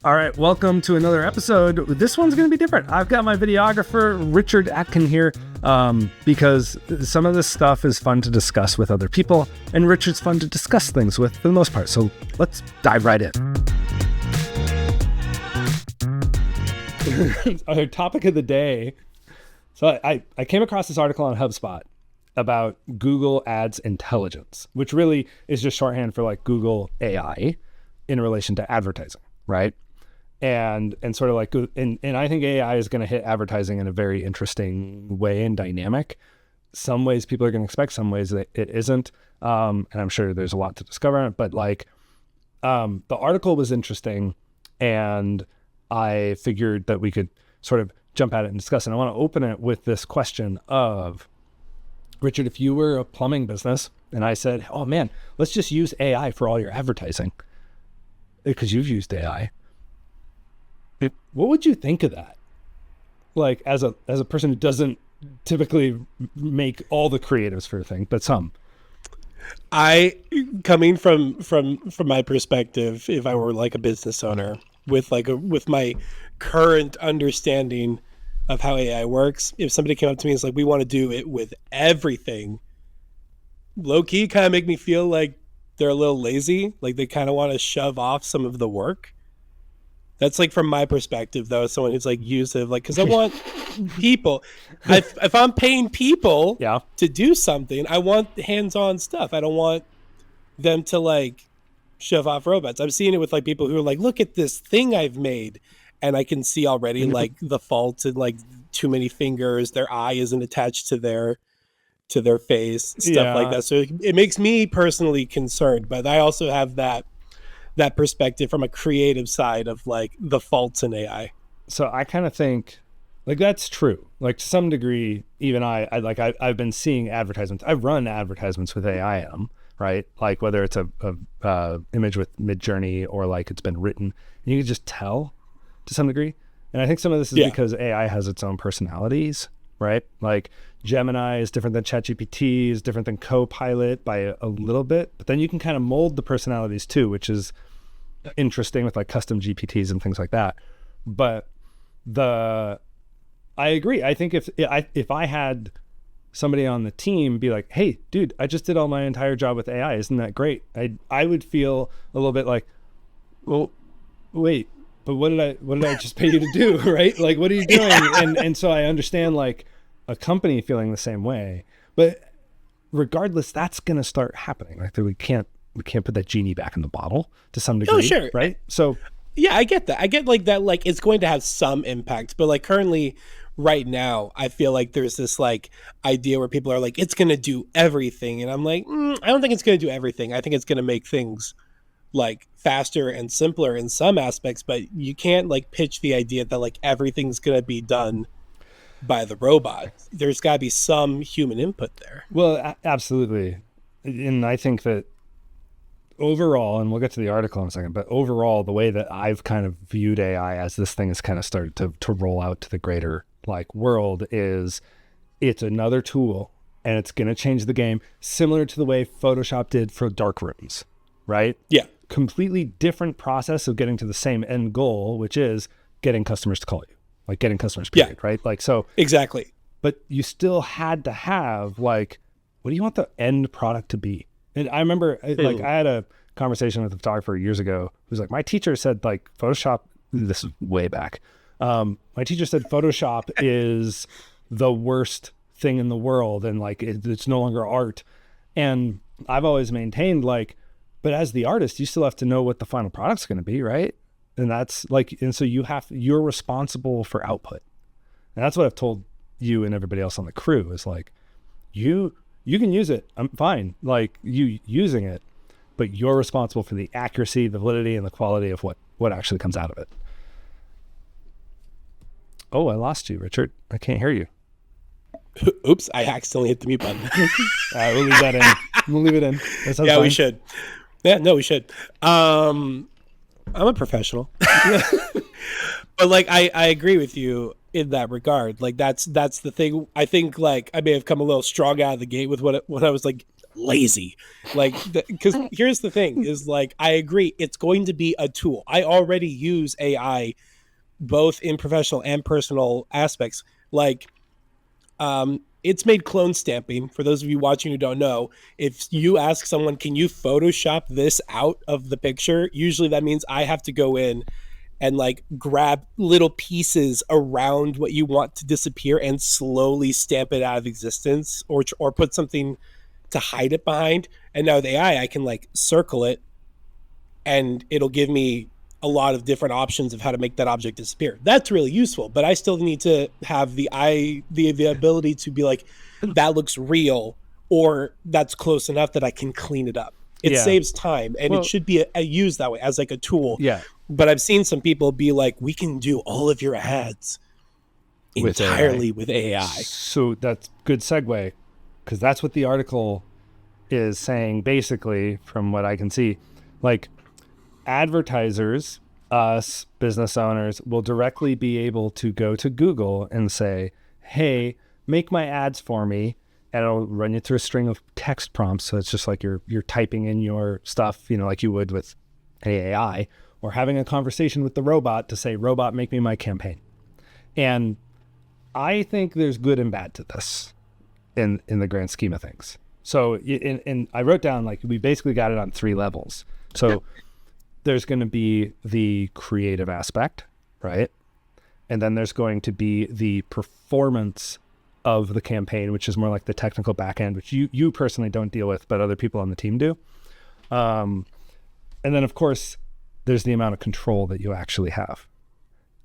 All right, welcome to another episode. This one's going to be different. I've got my videographer, Richard Atkin, here because some of this stuff is fun to discuss with other people, and Richard's fun to discuss things with for the most part. So let's dive right in. Our topic of the day. So I came across this article on HubSpot about Google Ads Intelligence, which really is just shorthand for like Google AI in relation to advertising, right? And sort of like, and I think AI is going to hit advertising in a very interesting way and dynamic. Some ways people are going to expect, some ways that it isn't. And I'm sure there's a lot to discover on it, but like, the article was interesting and I figured that we could sort of jump at it and discuss it. And I want to open it with this question of, Richard, if you were a plumbing business and I said, oh man, let's just use AI for all your advertising because you've used AI. What would you think of that? Like as a person who doesn't typically make all the creatives for a thing, but some. Coming from my perspective, if I were like a business owner with my current understanding of how AI works, if somebody came up to me and was like, we want to do it with everything, low key kind of make me feel like they're a little lazy, like they kind of want to shove off some of the work. That's like from my perspective, though, as someone who's like used to like, because I want people. If I'm paying people to do something, I want hands-on stuff. I don't want them to like shove off robots. I'm seeing it with like people who are like, look at this thing I've made, and I can see already like the faults and like too many fingers. Their eye isn't attached to their face, stuff like that. So it makes me personally concerned, but I also have that perspective from a creative side of like the faults in AI. So I kind of think like that's true. Like to some degree, even I've been seeing advertisements. I've run advertisements with AI in them, right? Like whether it's a image with Midjourney or like it's been written, and you can just tell to some degree. And I think some of this is because AI has its own personalities, right? Like Gemini is different than ChatGPT, is different than Copilot by a little bit, but then you can kind of mold the personalities too, which is interesting with like custom GPTs and things like that. But I agree. I think if I had somebody on the team be like, hey, dude, I just did all my entire job with AI. Isn't that great? I would feel a little bit like, well, wait, but what did I just pay you to do? Right? Like, what are you doing? And so I understand like a company feeling the same way, but regardless, that's going to start happening. Like we can't put that genie back in the bottle to some degree. Oh, sure. Right. So yeah, I get that. I get like that, like it's going to have some impact, but like currently right now, I feel like there's this like idea where people are like, it's going to do everything. And I'm like, I don't think it's going to do everything. I think it's going to make things like faster and simpler in some aspects, but you can't like pitch the idea that like everything's going to be done by the robot. There's got to be some human input there. Well, absolutely. And I think that overall, and we'll get to the article in a second, but overall, the way that I've kind of viewed AI as this thing has kind of started to roll out to the greater like world is it's another tool and it's going to change the game, similar to the way Photoshop did for dark rooms, right? Yeah. Completely different process of getting to the same end goal, which is getting customers to call you, like getting customers period, right? Like, so exactly. But you still had to have like, what do you want the end product to be? And I remember like I had a conversation with a photographer years ago who was like, my teacher said like Photoshop, this is way back. My teacher said Photoshop is the worst thing in the world and like it's no longer art. And I've always maintained like, but as the artist, you still have to know what the final product's going to be, right? And that's like, and so you're responsible for output. And that's what I've told you and everybody else on the crew is like, you can use it. I'm fine. Like you using it, but you're responsible for the accuracy, the validity, and the quality of what actually comes out of it. Oh, I lost you, Richard. I can't hear you. Oops, I accidentally hit the mute button. We'll leave that in. We'll leave it in. That sounds yeah, fine. We should. Yeah, no, we should. I'm a professional. But like I agree with you in that regard. Like that's the thing. I think like I may have come a little strong out of the gate with what I was like lazy. Like, because here's the thing is like, I agree, it's going to be a tool. I already use AI both in professional and personal aspects. Like, it's made clone stamping. For those of you watching who don't know, if you ask someone, can you Photoshop this out of the picture? Usually that means I have to go in and like grab little pieces around what you want to disappear and slowly stamp it out of existence, or put something to hide it behind. And now with AI, I can like circle it and it'll give me a lot of different options of how to make that object disappear. That's really useful, but I still need to have the ability to be like, that looks real, or that's close enough that I can clean it up. It Yeah. saves time, and it Well, should be used that way as like a tool. yeah, But I've seen some people be like, we can do all of your ads with AI. entirely with AI. So that's good segue, because that's what the article is saying basically, from what I can see. Like, advertisers, us business owners, will directly be able to go to Google and say, hey, make my ads for me, and it'll run you through a string of text prompts. So it's just like you're typing in your stuff, like you would with any AI, or having a conversation with the robot to say, robot, make me my campaign. And I think there's good and bad to this in the grand scheme of things. So in I wrote down, like, we basically got it on 3 levels. So there's going to be the creative aspect, right? And then there's going to be the performance of the campaign, which is more like the technical back end, which you personally don't deal with, but other people on the team do. And then, of course, there's the amount of control that you actually have.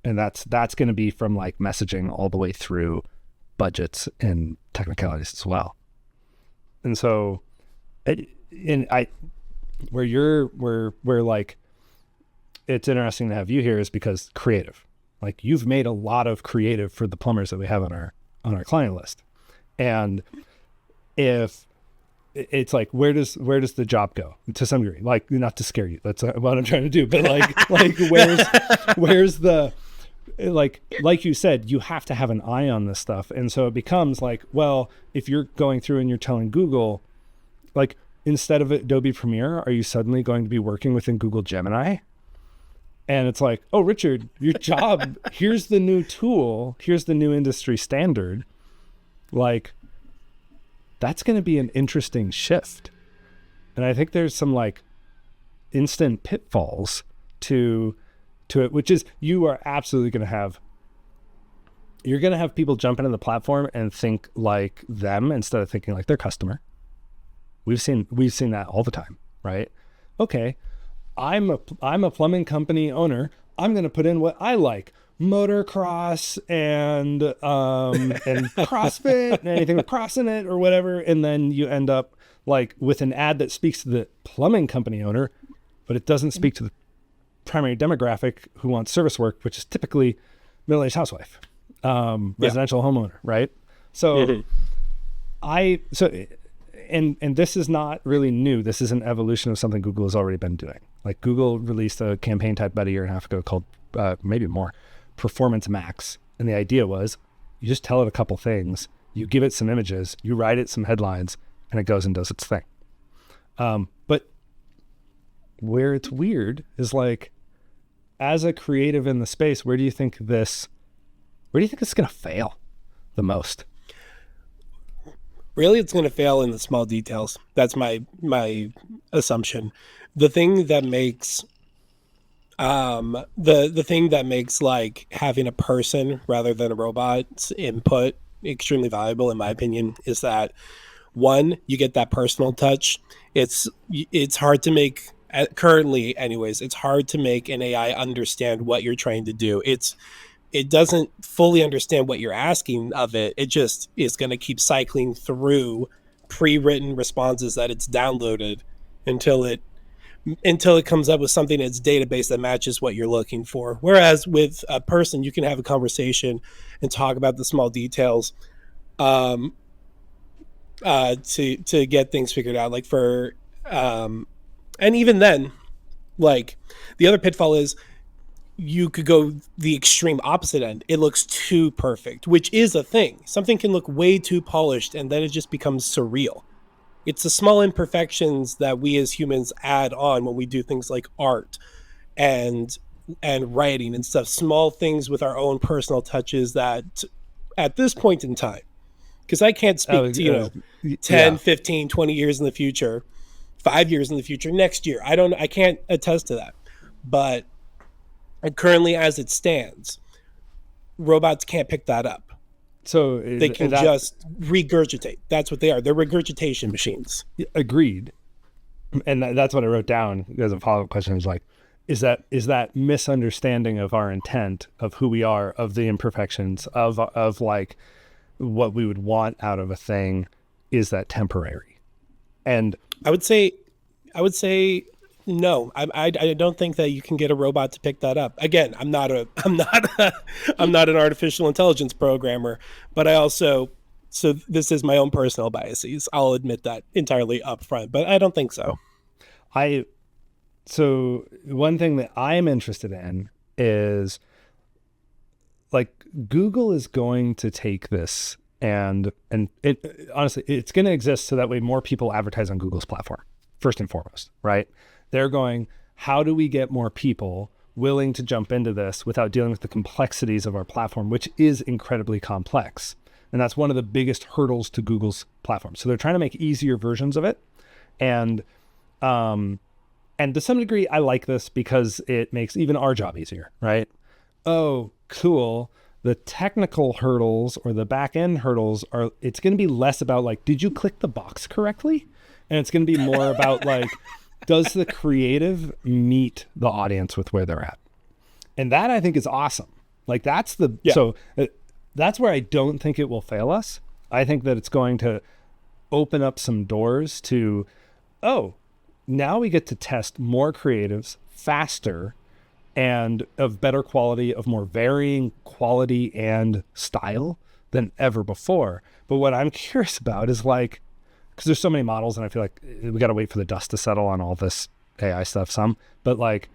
And that's going to be from like messaging all the way through budgets and technicalities as well. And so, where like, it's interesting to have you here is because creative, like, you've made a lot of creative for the plumbers that we have on our client list. And if it's like, where does the job go to some degree? Like, not to scare you, that's what I'm trying to do, but like where's the, like you said, you have to have an eye on this stuff. And so it becomes like, well, if you're going through and you're telling Google, like, instead of Adobe Premiere, are you suddenly going to be working within Google Gemini? And it's like, oh, Richard, your job, here's the new tool, here's the new industry standard. Like, that's going to be an interesting shift. And I think there's some like instant pitfalls to it, which is, you are absolutely going to have people jump into the platform and think like them instead of thinking like their customer. We've seen that all the time, right? Okay, I'm a plumbing company owner. I'm going to put in what I like: motocross and CrossFit and anything with cross in it or whatever. And then you end up like with an ad that speaks to the plumbing company owner, but it doesn't speak to the primary demographic who wants service work, which is typically middle-aged housewife, residential homeowner, right? So and this is not really new. This is an evolution of something Google has already been doing. Like, Google released a campaign type about a year and a half ago called, maybe more, Performance Max. And the idea was, you just tell it a couple things, you give it some images, you write it some headlines, and it goes and does its thing. But where it's weird is, like, as a creative in the space, where do you think it's going to fail the most? Really, it's going to fail in the small details. That's my assumption. The thing that makes the thing that makes like having a person rather than a robot's input extremely valuable, in my opinion, is that, one, you get that personal touch. It's hard to make, currently anyways, it's hard to make an AI understand what you're trying to do. It doesn't fully understand what you're asking of it. It just is going to keep cycling through pre-written responses that it's downloaded until it comes up with something in its database that matches what you're looking for. Whereas with a person, you can have a conversation and talk about the small details to get things figured out. Like and even then, like, the other pitfall is, you could go the extreme opposite end. It looks too perfect, which is a thing. Something can look way too polished, and then it just becomes surreal. It's the small imperfections that we as humans add on when we do things like art and writing and stuff. Small things with our own personal touches that at this point in time, because I can't Oh, speak to, 10, yeah. 15, 20 years in the future, 5 years in the future, next year. I can't attest to that. But currently, as it stands, robots can't pick that up. So They can that just regurgitate. That's what they are. They're regurgitation machines. agreed, and that's what I wrote down as a follow up question. Is like, is that misunderstanding of our intent, of who we are, of the imperfections, of like what we would want out of a thing, is that temporary? And I would say, I would say no. I don't think that you can get a robot to pick that up. Again, I'm not an artificial intelligence programmer, but I also, so this is my own personal biases. I'll admit that entirely upfront, but I don't think so. I so one thing that I'm interested in is like Google is going to take this and it honestly it's going to exist so that way more people advertise on Google's platform first and foremost, right? They're going, how do we get more people willing to jump into this without dealing with the complexities of our platform, which is incredibly complex. And that's one of the biggest hurdles to Google's platform. So they're trying to make easier versions of it. And and to some degree, I like this because it makes even our job easier, right? Oh, cool. The technical hurdles or the back end hurdles are, it's going to be less about like, did you click the box correctly? And it's going to be more about like, does the creative meet the audience with where they're at? And that I think is awesome. Like that's the, Yeah. so that's where I don't think it will fail us. I think that it's going to open up some doors to, oh, now we get to test more creatives faster and of better quality, of more varying quality and style than ever before. But what I'm curious about is like, because there's so many models and I feel like we got to wait for the dust to settle on all this AI stuff some, but like,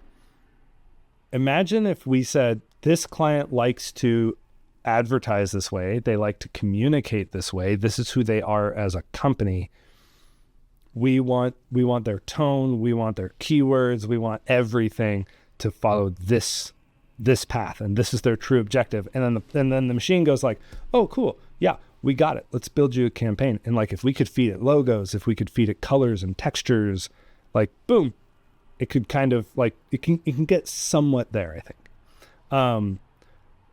imagine if we said this client likes to advertise this way, they like to communicate this way, this is who they are as a company. We want their tone, we want their keywords, we want everything to follow this path, and this is their true objective. And then the machine goes like, oh, cool, yeah, we got it. Let's build you a campaign. And like, if we could feed it logos, if we could feed it colors and textures, like boom, it could kind of like it can get somewhat there, I think.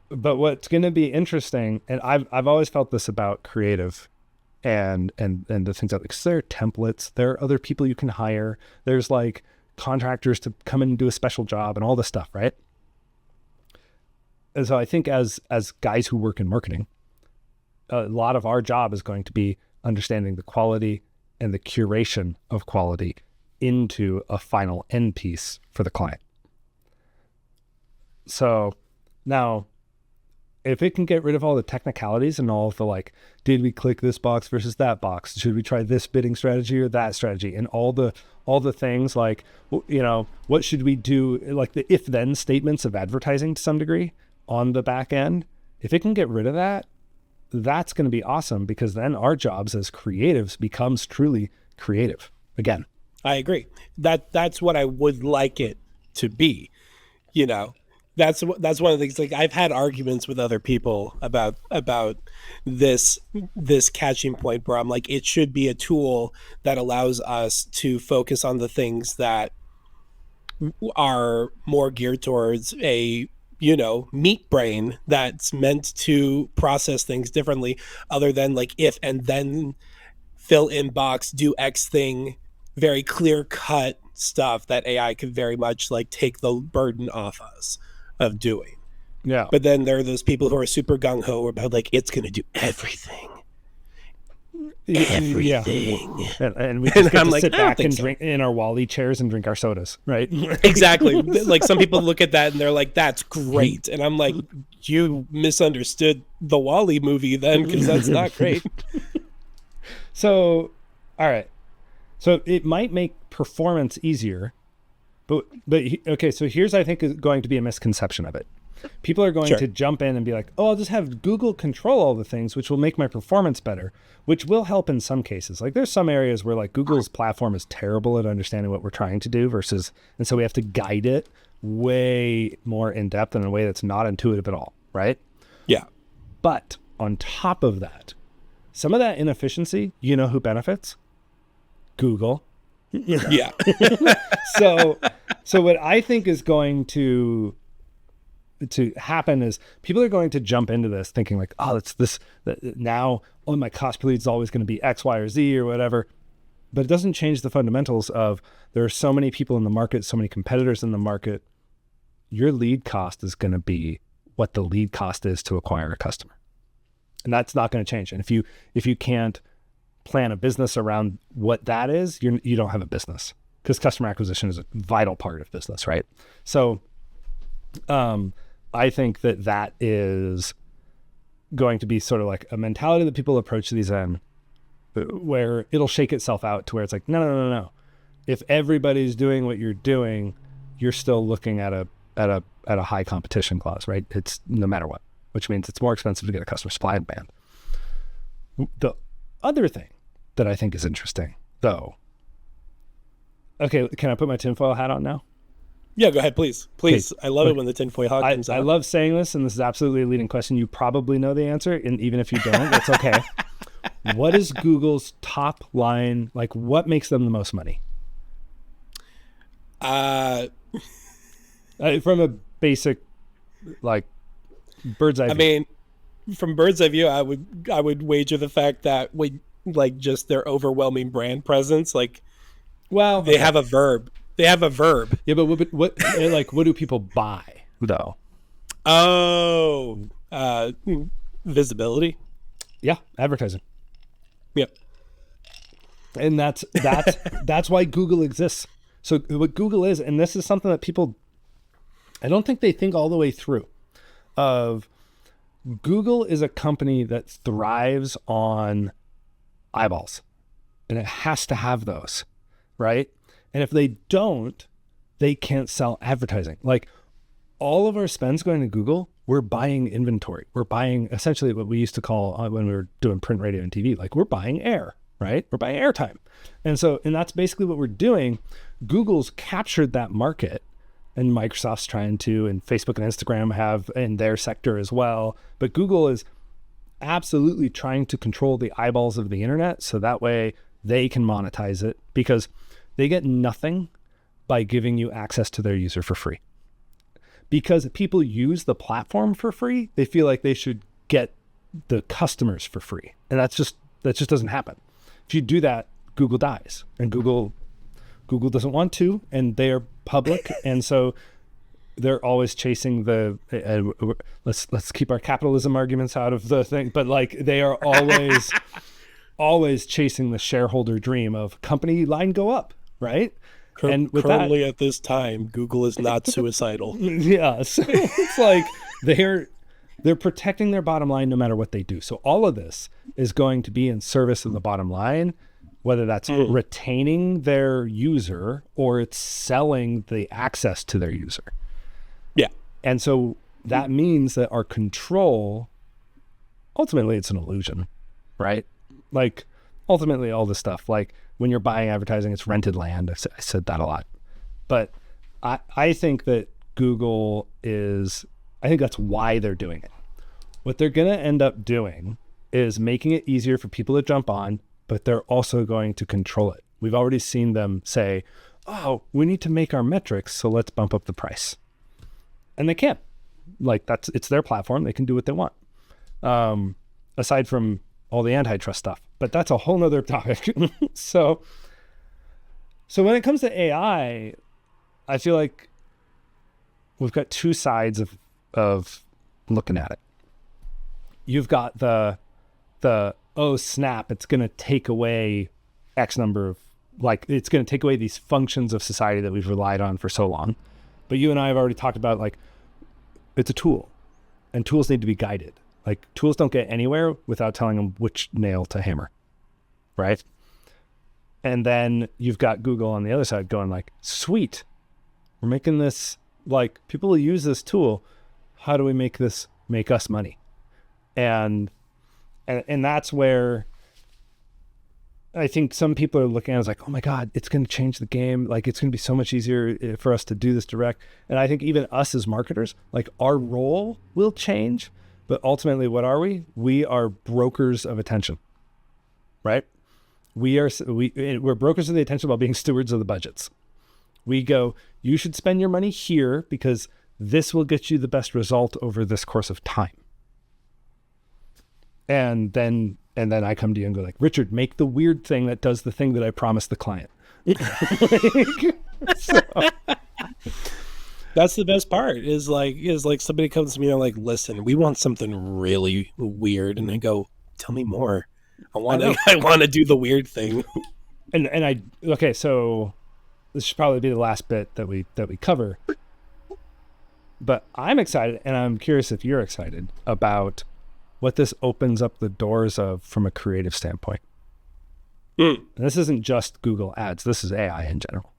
But what's going to be interesting, and I've always felt this about creative and the things out there, because there are templates, there are other people you can hire, there's like contractors to come in and do a special job and all this stuff, right? And so I think as guys who work in marketing, a lot of our job is going to be understanding the quality and the curation of quality into a final end piece for the client. So now, if it can get rid of all the technicalities and all of the like, did we click this box versus that box? Should we try this bidding strategy or that strategy? And all the things like, you know, what should we do? Like the if-then statements of advertising to some degree on the back end. If it can get rid of that, that's going to be awesome, because then our jobs as creatives becomes truly creative again. I agree. That's what I would like it to be. You know, that's one of the things. Like, I've had arguments with other people about this catching point where I'm like, it should be a tool that allows us to focus on the things that are more geared towards a, you know, meat brain that's meant to process things differently, other than like if and then fill in box, do X thing, very clear cut stuff that AI could very much like take the burden off us of doing. Yeah. But then there are those people who are super gung ho about like, it's going to do everything. Everything. Yeah. And we just get to like, sit back and so. drink in our Wally chairs and drink our sodas, right? Exactly. Like, some people look at that and they're like, that's great. And I'm like, you misunderstood the Wally movie then, because that's not great. So, all right. So it might make performance easier, but okay. So here's, I think, is going to be a misconception of it. People are going Sure. to jump in and be like, oh, I'll just have Google control all the things, which will make my performance better, which will help in some cases. Like there's some areas where like Google's platform is terrible at understanding what we're trying to do and so we have to guide it way more in depth in a way that's not intuitive at all, right? Yeah. But on top of that, some of that inefficiency, you know who benefits? Google. Yeah. So what I think is going to happen is people are going to jump into this thinking like, oh, it's this now, oh, my cost per lead is always going to be X, Y, or Z or whatever. But it doesn't change the fundamentals of there are so many people in the market, so many competitors in the market. Your lead cost is going to be what the lead cost is to acquire a customer. And that's not going to change. And if you can't plan a business around what that is, you don't have a business, because customer acquisition is a vital part of business, right? So I think that is going to be sort of like a mentality that people approach these in, where it'll shake itself out to where it's like, no. If everybody's doing what you're doing, you're still looking at a high competition clause, right? It's no matter what, which means it's more expensive to get a customer supply and demand. The other thing that I think is interesting, though. Okay, can I put my tinfoil hat on now? Yeah, go ahead, please. Please. Okay. I love it when the tinfoil hat comes out. I love saying this, and this is absolutely a leading question. You probably know the answer, and even if you don't, that's okay. What is Google's top line? Like, what makes them the most money? From a basic, like, bird's eye view. I mean, from bird's eye view, I would wager the fact that like just their overwhelming brand presence. Like, well, they have a verb. They have a verb. Yeah, but what like what do people buy though? Oh, visibility. Yeah, advertising. Yep. And that's why Google exists. So what Google is, and this is something that people, I don't think they think all the way through, of Google is a company that thrives on eyeballs, and it has to have those, right? And if they don't, they can't sell advertising. Like all of our spends going to Google, we're buying inventory. We're buying essentially what we used to call when we were doing print, radio, and TV, like we're buying air, right? We're buying airtime. And that's basically what we're doing. Google's captured that market, and Microsoft's trying to, and Facebook and Instagram have in their sector as well. But Google is absolutely trying to control the eyeballs of the internet, so that way they can monetize it, because they get nothing by giving you access to their user for free. Because people use the platform for free, they feel like they should get the customers for free. And that just doesn't happen. If you do that, Google dies. And Google doesn't want to, and they are public, and so they're always chasing the let's keep our capitalism arguments out of the thing, but like they are always chasing the shareholder dream of company line go up, right? And with currently at this time, Google is not suicidal. Yeah, so it's like they're protecting their bottom line no matter what they do. So all of this is going to be in service of the bottom line, whether that's retaining their user or it's selling the access to their user. Yeah. And so that means that our control, ultimately it's an illusion, right? Like ultimately all this stuff, like when you're buying advertising, it's rented land. I said that a lot. But I think that Google I think that's why they're doing it. What they're going to end up doing is making it easier for people to jump on, but they're also going to control it. We've already seen them say, oh, we need to make our metrics, so let's bump up the price. And they can't. Like it's their platform. They can do what they want. Aside from all the antitrust stuff, but that's a whole nother topic. So when it comes to AI, I feel like we've got two sides of looking at it. You've got the oh snap, it's going to take away X number of, like, it's going to take away these functions of society that we've relied on for so long. But you and I have already talked about, like, it's a tool, and tools need to be guided. Like, tools don't get anywhere without telling them which nail to hammer, right? And then you've got Google on the other side going like, sweet, we're making this, like, people will use this tool. how do we make this make us money? And that's where I think some people are looking at it as like, oh my God, it's going to change the game. Like, it's going to be so much easier for us to do this direct. And I think even us as marketers, like, our role will change, but ultimately, what are we? We are brokers of attention, right? We're brokers of the attention while being stewards of the budgets. We go, you should spend your money here because this will get you the best result over this course of time. And then I come to you and go like, Richard, make the weird thing that does the thing that I promised the client. So. That's the best part is like somebody comes to me and like, listen, we want something really weird. And I go, tell me more. I want to do the weird thing. Okay, so this should probably be the last bit that we cover. But I'm excited, and I'm curious if you're excited about what this opens up the doors of from a creative standpoint. And this isn't just Google Ads. This is AI in general.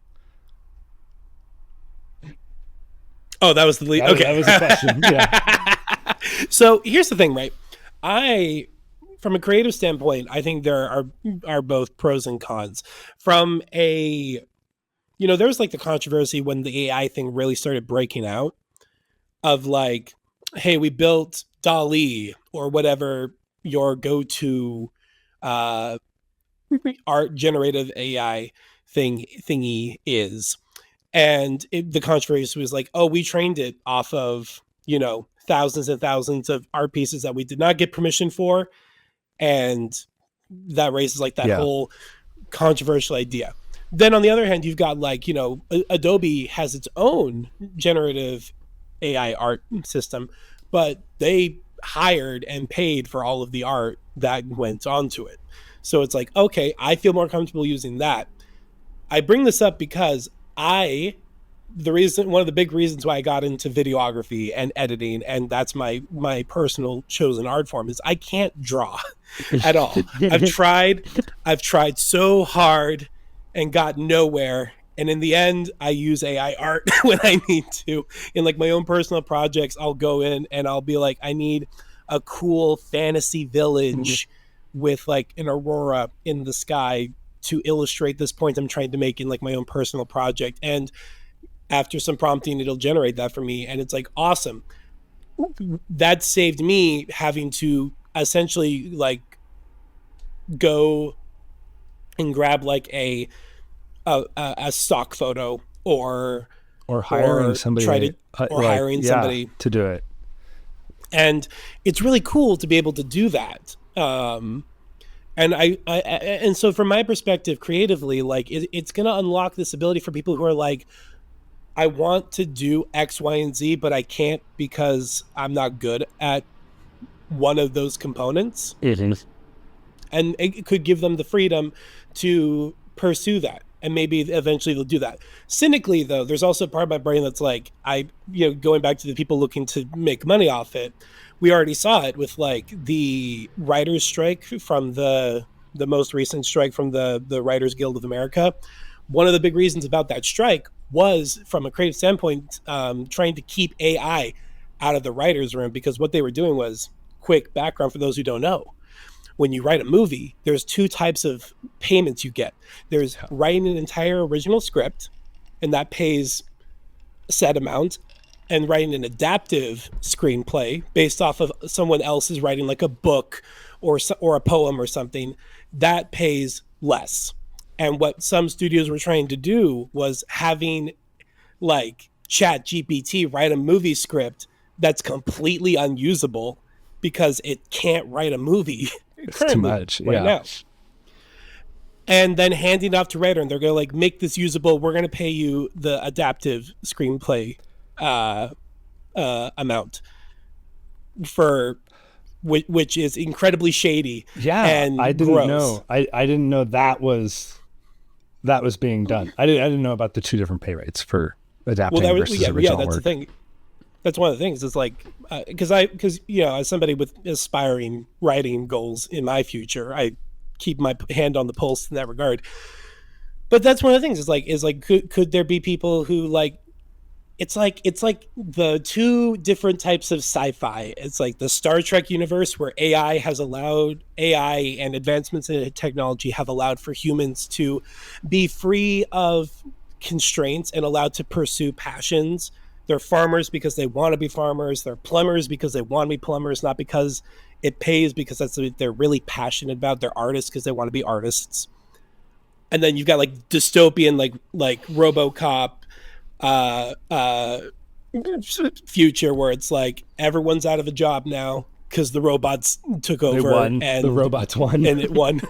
Oh, that was the lead. Okay. That was the question. Yeah. So here's the thing, right? From a creative standpoint, I think there are both pros and cons. From there was like the controversy when the AI thing really started breaking out of like, hey, we built DALL-E or whatever your go-to art generative AI thingy is. And the controversy was like, oh, we trained it off of, thousands and thousands of art pieces that we did not get permission for. And that raises like that whole controversial idea. Then on the other hand, you've got like, Adobe has its own generative AI art system, but they hired and paid for all of the art that went onto it. So it's like, okay, I feel more comfortable using that. I bring this up because one of the big reasons why I got into videography and editing, and that's my personal chosen art form, is I can't draw at all. I've tried so hard and got nowhere. And in the end, I use AI art when I need to. In like my own personal projects, I'll go in and I'll be like, I need a cool fantasy village with like an aurora in the sky to illustrate this point I'm trying to make in like my own personal project. And after some prompting, it'll generate that for me. And it's like, awesome. That saved me having to essentially like go and grab like a stock photo or hiring somebody hiring somebody to do it. And it's really cool to be able to do that. And so from my perspective, creatively, like it's going to unlock this ability for people who are like, I want to do X, Y, and Z, but I can't because I'm not good at one of those components. And it could give them the freedom to pursue that. And maybe eventually they'll do that. Cynically, though, there's also a part of my brain that's like, going back to the people looking to make money off it, we already saw it with like the writers' strike from the most recent strike from the Writers Guild of America. One of the big reasons about that strike was, from a creative standpoint, trying to keep AI out of the writer's room, because what they were doing was, quick background for those who don't know, when you write a movie, there's two types of payments you get. There's writing an entire original script, and that pays a set amount, and writing an adaptive screenplay based off of someone else's writing, like a book or a poem or something, that pays less. And what some studios were trying to do was having like ChatGPT write a movie script that's completely unusable because it can't write a movie. It's too much now. And then handing it off to writer, and they're going to like make this usable. We're going to pay you the adaptive screenplay amount for which is incredibly shady. Yeah, and I didn't gross. know. I didn't know that was being done. I didn't know about the two different pay rates for adapting versus original that's work. the thing. That's one of the things. It's like because as somebody with aspiring writing goals in my future, I keep my hand on the pulse in that regard. But that's one of the things. Is like could there be people who like it's like the two different types of sci-fi. It's like the Star Trek universe where AI and advancements in technology have allowed for humans to be free of constraints and allowed to pursue passions. They're farmers because they want to be farmers. They're plumbers because they want to be plumbers, not because it pays, because that's what they're really passionate about. They're artists because they want to be artists. And then you've got like dystopian, like RoboCop, uh, uh, future where it's like everyone's out of a job now because the robots took They over won. and The robots won. and it won.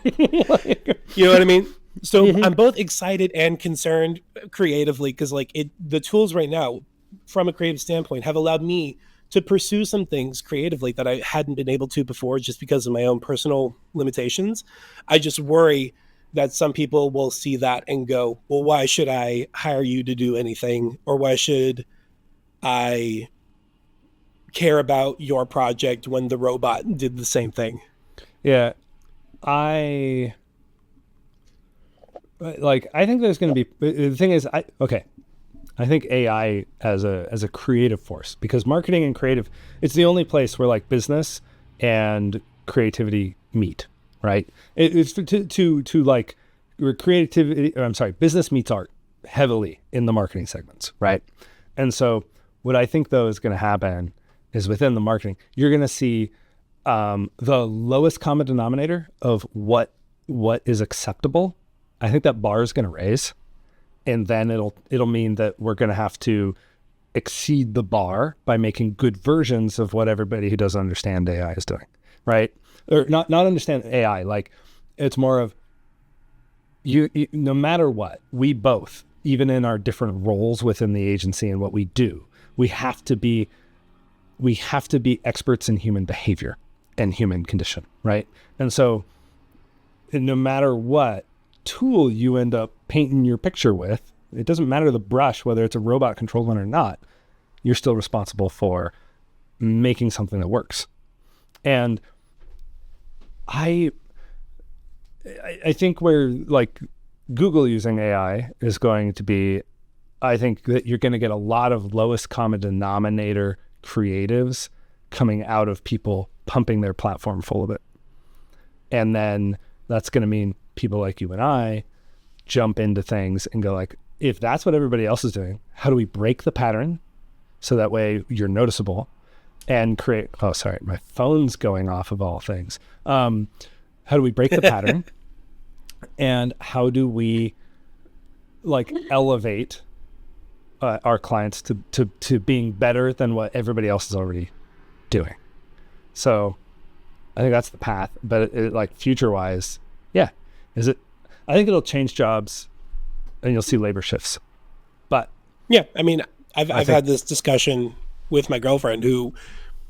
You know what I mean? So I'm both excited and concerned creatively because the tools right now, from a creative standpoint, have allowed me to pursue some things creatively that I hadn't been able to before just because of my own personal limitations. I just worry that some people will see that and go, well, why should I hire you to do anything? Or why should I care about your project when the robot did the same thing? Yeah. I I think there's going to be, the thing is, I think AI as a creative force, because marketing and creative, it's the only place where like business and creativity meet, right? It's to like where creativity, or I'm sorry, business meets art heavily in the marketing segments, right? And so what I think though is going to happen is within the marketing, you're going to see the lowest common denominator of what is acceptable. I think that bar is going to raise, and then it'll mean that we're going to have to exceed the bar by making good versions of what everybody who doesn't understand AI is doing, right? Or not understand AI. Like it's more of you no matter what, we both, even in our different roles within the agency and what we do, we have to be experts in human behavior and human condition, right? And so no matter what tool you end up painting your picture with, it doesn't matter the brush, whether it's a robot controlled one or not, you're still responsible for making something that works. And I think where like Google using AI is going to be, I think that you're going to get a lot of lowest common denominator creatives coming out of people pumping their platform full of it. And then that's going to mean people like you and I jump into things and go like, if that's what everybody else is doing, how do we break the pattern so that way you're noticeable and create, oh, sorry, my phone's going off of all things. How do we break the pattern and how do we like elevate our clients to being better than what everybody else is already doing? So I think that's the path, but it like future wise, yeah. I think it'll change jobs and you'll see labor shifts. But yeah, I mean, I've had this discussion with my girlfriend who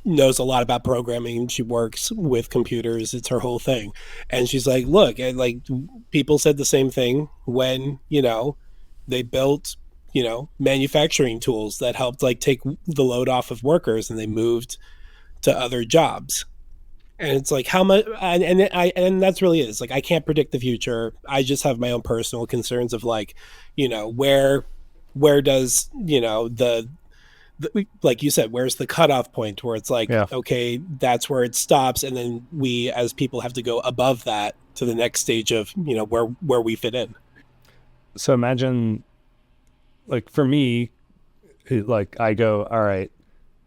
knows a lot about programming. She works with computers. It's her whole thing. And she's like, look, and like people said the same thing when, they built, manufacturing tools that helped like take the load off of workers and they moved to other jobs. And it's like how much, and that's really it. It's like I can't predict the future. I just have my own personal concerns of like, where does the like you said, where's the cutoff point where it's like, yeah. Okay, that's where it stops, and then we as people have to go above that to the next stage of where we fit in. So imagine, like for me, like I go, all right,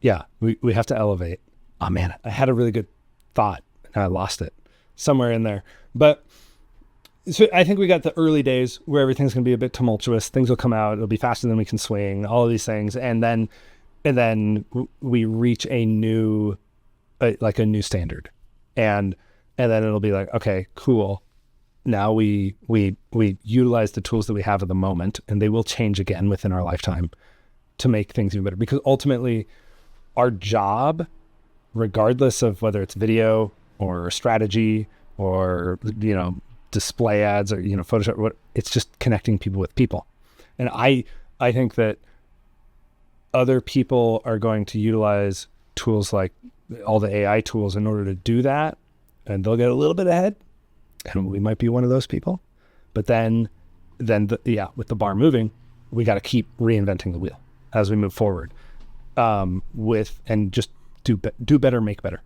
yeah, we have to elevate. Oh man, I had a really good thought and I lost it somewhere in there. But so I think we got the early days where everything's going to be a bit tumultuous. Things will come out. It'll be faster than we can swing, all of these things. And then we reach a new, like a new standard. And then it'll be like, okay, cool. Now we utilize the tools that we have at the moment, and they will change again within our lifetime to make things even better. Because ultimately our job, regardless of whether it's video or strategy or, display ads or, Photoshop, it's just connecting people with people. And I think that other people are going to utilize tools like all the AI tools in order to do that. And they'll get a little bit ahead and we might be one of those people. But then with the bar moving, we got to keep reinventing the wheel. as we move forward, with, and just do better, make better,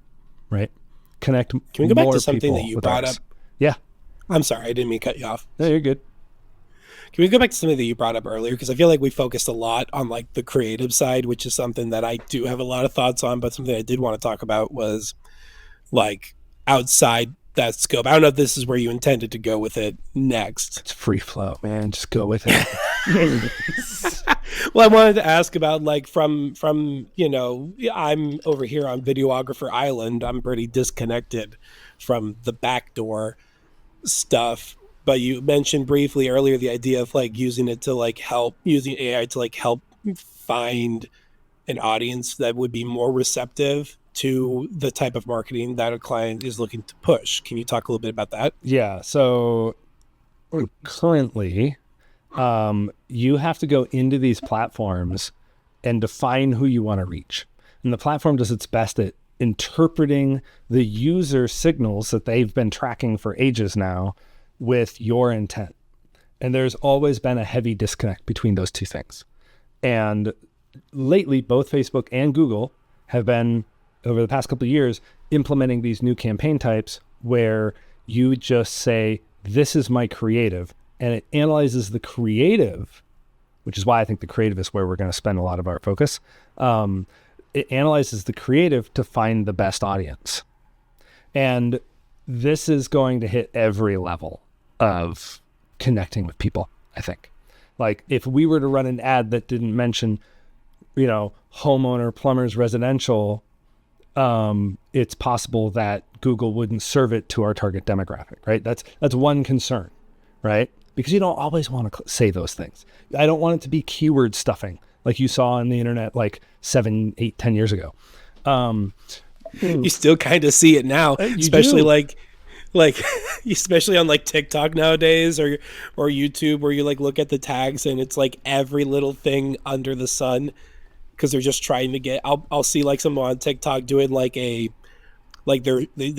right? Connect Can we go back more to something people that you with brought ours. up? Yeah. I'm sorry, I didn't mean to cut you off. No, you're good. Can we go back to something that you brought up earlier? Because I feel like we focused a lot on like the creative side, which is something that I do have a lot of thoughts on, but something I did want to talk about was like outside that scope. I don't know if this is where you intended to go with it next. It's free flow, man. Just go with it. Well, I wanted to ask about like from I'm over here on Videographer Island. I'm pretty disconnected from the backdoor stuff. But you mentioned briefly earlier the idea of like using it to like using AI to like help find an audience that would be more receptive to the type of marketing that a client is looking to push. Can you talk a little bit about that? Yeah. So currently, you have to go into these platforms and define who you want to reach. And the platform does its best at interpreting the user signals that they've been tracking for ages now with your intent. And there's always been a heavy disconnect between those two things. And lately, both Facebook and Google have been, over the past couple of years, implementing these new campaign types where you just say, this is my creative, and it analyzes the creative, which is why I think the creative is where we're going to spend a lot of our focus. It analyzes the creative to find the best audience. And this is going to hit every level of connecting with people, I think. Like if we were to run an ad that didn't mention, homeowner, plumbers, residential, it's possible that Google wouldn't serve it to our target demographic, right? That's one concern, right? Because you don't always want to say those things. I don't want it to be keyword stuffing like you saw on the internet like 7, 8, 10 years ago. You still kind of see it now, especially like especially on like TikTok nowadays or YouTube, where you like look at the tags and it's like every little thing under the sun, because they're just trying to get. I'll see like someone on TikTok doing like they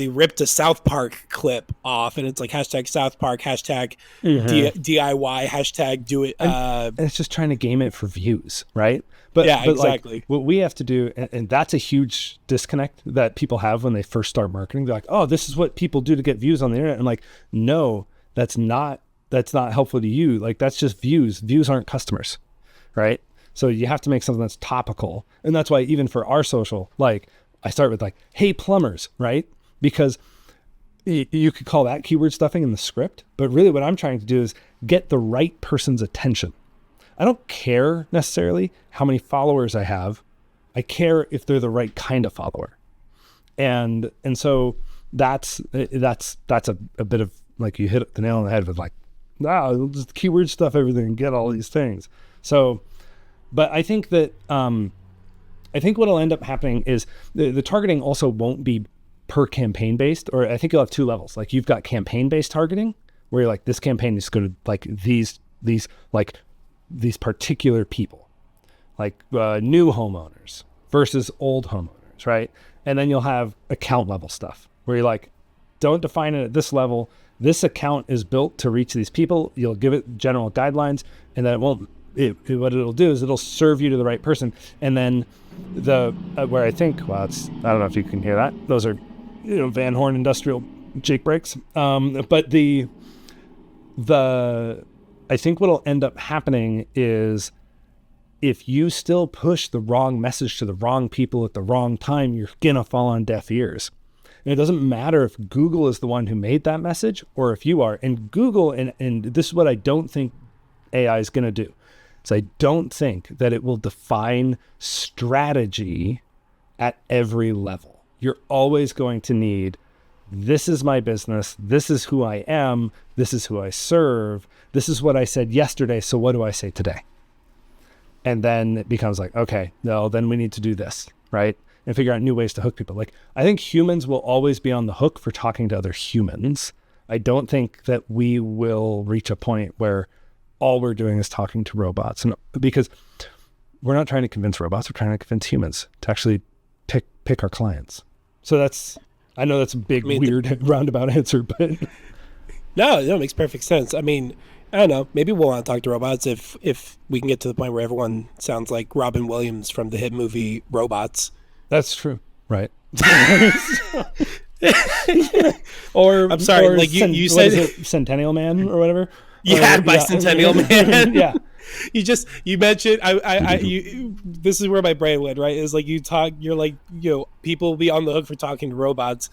ripped a South Park clip off, and it's like hashtag South Park, hashtag DIY, hashtag do it. And it's just trying to game it for views, right? But exactly. Like, what we have to do, and that's a huge disconnect that people have when they first start marketing. They're like, oh, this is what people do to get views on the internet. And like, no, that's not helpful to you. Like, that's just views. Views aren't customers, right? So you have to make something that's topical. And that's why even for our social, like I start with like, hey, plumbers, right? Because you could call that keyword stuffing in the script, but really what I'm trying to do is get the right person's attention. I don't care necessarily how many followers I have. I care if they're the right kind of follower. And so that's a bit of like, you hit the nail on the head with like, just keyword stuff everything and get all these things. So, but I think that, I think what'll end up happening is the targeting also won't be per campaign based, or I think you'll have two levels. Like you've got campaign based targeting where you're like, this campaign is going to like these particular people, like new homeowners versus old homeowners, right? And then you'll have account level stuff where you're like, don't define it at this level. This account is built to reach these people. You'll give it general guidelines, and then what it'll do is it'll serve you to the right person. And then where I think, I don't know if you can hear that. Those are, Van Horn industrial Jake brakes. But I think what'll end up happening is if you still push the wrong message to the wrong people at the wrong time, you're gonna fall on deaf ears. And it doesn't matter if Google is the one who made that message or if you are. And Google, and this is what I don't think AI is gonna do. So I don't think that it will define strategy at every level. You're always going to need, this is my business, this is who I am, this is who I serve, this is what I said yesterday, so what do I say today? And then it becomes like, okay, no, then we need to do this, right? And figure out new ways to hook people. Like, I think humans will always be on the hook for talking to other humans. I don't think that we will reach a point where all we're doing is talking to robots, and because we're not trying to convince robots, we're trying to convince humans to actually pick our clients. So I know that's a big, weird roundabout answer, but no, it makes perfect sense. I mean, I don't know. Maybe we'll want to talk to robots if we can get to the point where everyone sounds like Robin Williams from the hit movie Robots. That's true, right? I'm sorry, or like you what is said, it, Centennial Man or whatever. yeah, Or, Bicentennial Man. Yeah, You mentioned this is where my brain went, right? Is like you're like, people will be on the hook for talking to robots.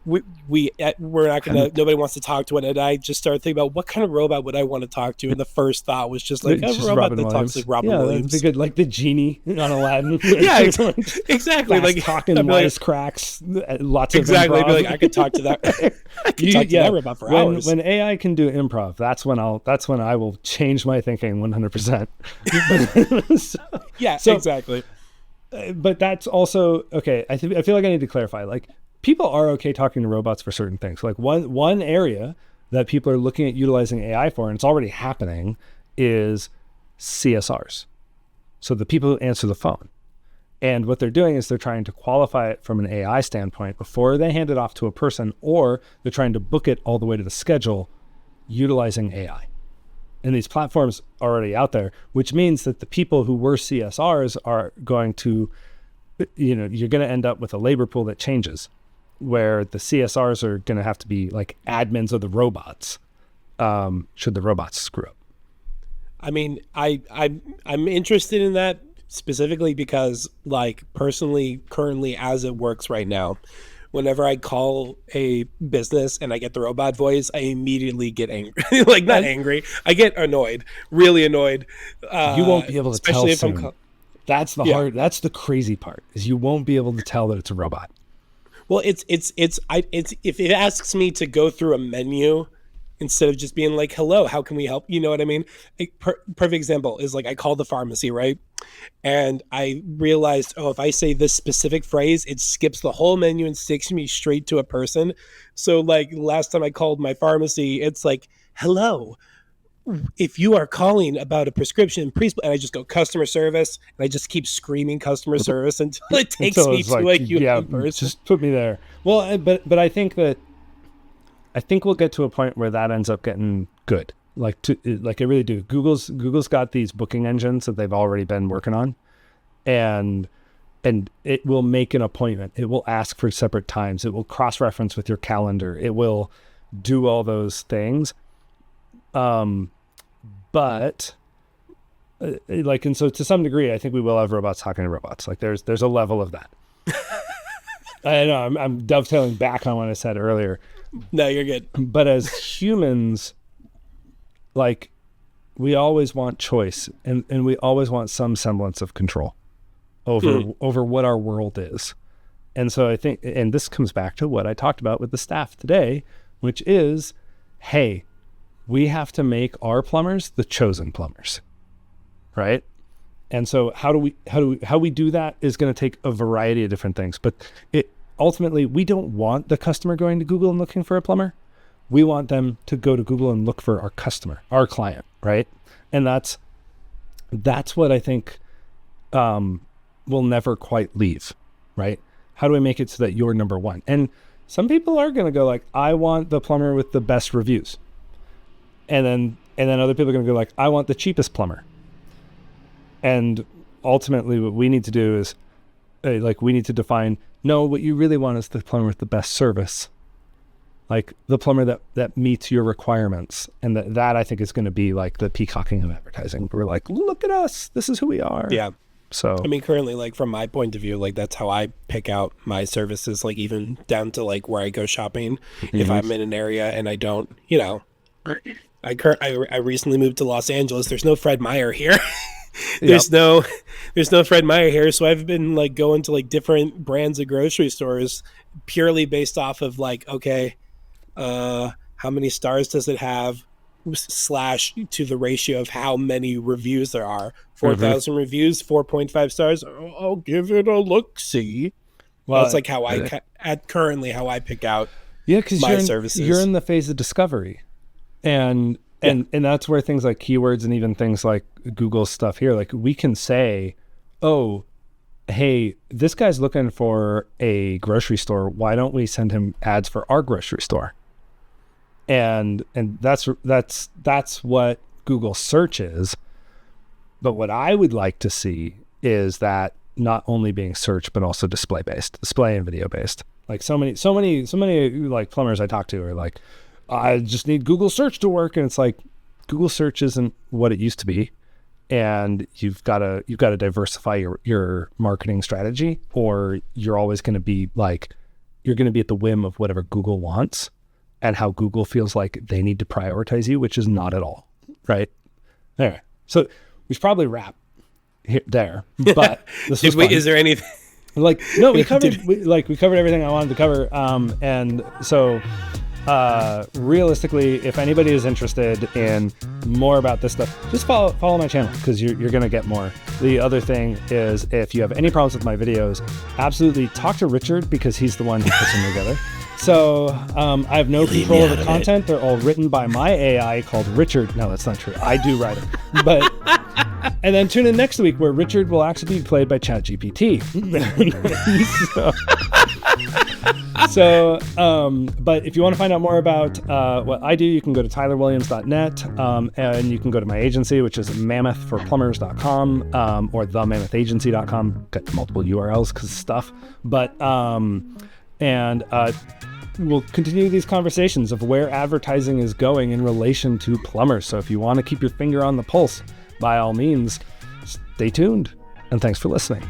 We're not gonna, nobody wants to talk to it, and I just started thinking about what kind of robot would I want to talk to, and the first thought was just like it's a just robot Robin that Williams. talks like Robin Yeah, Williams. that'd be good, like the genie on Aladdin. Yeah, exactly. Like talking wisecracks, lots of exactly. improv. Be like, I could talk to that. I could talk to that robot for hours. When AI can do improv, that's when I will change my thinking 100%. Yeah, so, exactly. But that's also okay. I feel like I need to clarify. Like, people are okay talking to robots for certain things. Like one area that people are looking at utilizing AI for, and it's already happening, is CSRs. So the people who answer the phone. And what they're doing is they're trying to qualify it from an AI standpoint before they hand it off to a person, or they're trying to book it all the way to the schedule utilizing AI. And these platforms are already out there, which means that the people who were CSRs are going to, you're going to end up with a labor pool that changes, where the CSRs are going to have to be like admins of the robots, should the robots screw up. I mean, I'm interested in that specifically because, like, personally, currently, as it works right now, whenever I call a business and I get the robot voice, I immediately get angry. Like, not angry, I get annoyed, really annoyed. You won't be able to tell especially if soon. That's the hard. That's the crazy part, is you won't be able to tell that it's a robot. Well, it's if it asks me to go through a menu instead of just being like, hello, how can we help? You know what I mean? A perfect example is, like, I called the pharmacy, right? And I realized, if I say this specific phrase, it skips the whole menu and takes me straight to a person. So, like, last time I called my pharmacy, it's like, hello, if you are calling about a prescription, please, and I just go customer service, and I just keep screaming customer service until it takes me to a human person. Just put me there. Well, but I think we'll get to a point where that ends up getting good. Like I really do. Google's got these booking engines that they've already been working on, and it will make an appointment. It will ask for separate times. It will cross-reference with your calendar. It will do all those things. But and so to some degree, I think we will have robots talking to robots. Like, there's a level of that. I know I'm dovetailing back on what I said earlier. No, you're good. But as humans, like, we always want choice, and we always want some semblance of control over what our world is. And so I think, and this comes back to what I talked about with the staff today, which is, hey, we have to make our plumbers the chosen plumbers, right? And so how we do that is going to take a variety of different things. But ultimately, we don't want the customer going to Google and looking for a plumber. We want them to go to Google and look for our customer, our client, right? And that's what I think will never quite leave, right? How do I make it so that you're number one? And some people are going to go like, I want the plumber with the best reviews. And then other people are going to go like, I want the cheapest plumber. And ultimately what we need to do is we need to define, no, what you really want is the plumber with the best service. Like, the plumber that meets your requirements. And that I think is going to be like the peacocking of advertising. We're like, look at us. This is who we are. Yeah. So, I mean, currently, like, from my point of view, like, that's how I pick out my services, like, even down to, like, where I go shopping. If I'm in an area and I don't, I recently moved to Los Angeles. There's no Fred Meyer here. There's no Fred Meyer here. So I've been, like, going to, like, different brands of grocery stores purely based off of, like, okay, how many stars does it have / to the ratio of how many reviews there are. 4,000 reviews, 4.5 stars. I'll give it a look-see. Well, that's like how currently how I pick out my services. You're in the phase of discovery. And that's where things like keywords and even things like Google stuff here, like, we can say, oh, hey, this guy's looking for a grocery store. Why don't we send him ads for our grocery store? and that's what Google search is. But what I would like to see is that not only being search, but also display and video based. Like so many like plumbers I talk to are like, I just need Google search to work. And it's like, Google search isn't what it used to be. And you've got to diversify your marketing strategy, or you're always going to be like, you're going to be at the whim of whatever Google wants and how Google feels like they need to prioritize you, which is not at all. Right. Anyway, so we should probably wrap there, but this was fun. Is there anything like, no, we covered everything I wanted to cover. And so, realistically, if anybody is interested in more about this stuff, just follow my channel, because you're going to get more. The other thing is, if you have any problems with my videos, absolutely talk to Richard, because he's the one who puts them together. So I have no control of the content. They're all written by my AI called Richard. No, that's not true. I do write it. But and then tune in next week, where Richard will actually be played by ChatGPT. But if you want to find out more about what I do, you can go to tylerwilliams.net, and you can go to my agency, which is mammothforplumbers.com, or themammotheagency.com. Got multiple URLs because of stuff. But we'll continue these conversations of where advertising is going in relation to plumbers. So if you want to keep your finger on the pulse, by all means, stay tuned. And thanks for listening.